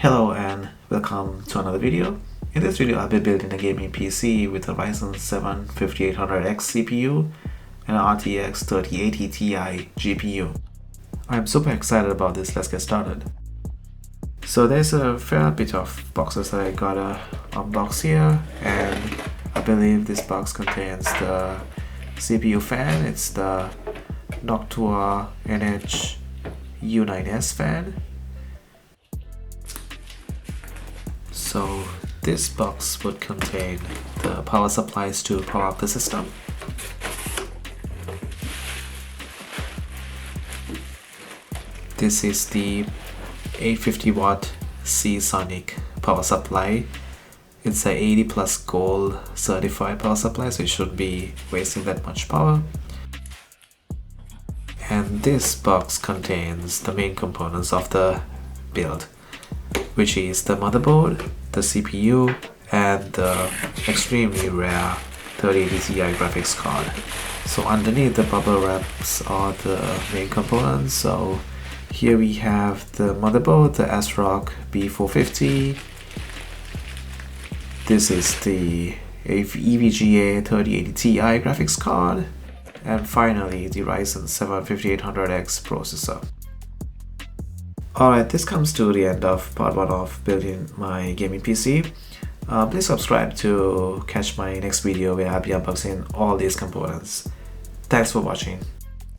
Hello and welcome to another video. In this video I'll be building a gaming PC with a Ryzen 7 5800X CPU and an RTX 3080 Ti GPU. I'm super excited about this. Let's get started. So there's a fair bit of boxes that I gotta unbox here, and I believe this box contains the CPU fan. It's the Noctua NH U9S fan. So this box would contain the power supplies to power up the system. This is the 850 watt Seasonic power supply. It's a 80 plus gold certified power supply, so it shouldn't be wasting that much power. And this box contains the main components of the build, which is the motherboard, the CPU, and the extremely rare 3080 Ti graphics card. So underneath the bubble wraps are the main components. So here we have the motherboard, the ASRock B450. This is the EVGA 3080 Ti graphics card. And finally the Ryzen 7 5800X processor. Alright, this comes to the end of part 1 of building my gaming PC. Please subscribe to catch my next video where I'll be unboxing all these components. Thanks for watching.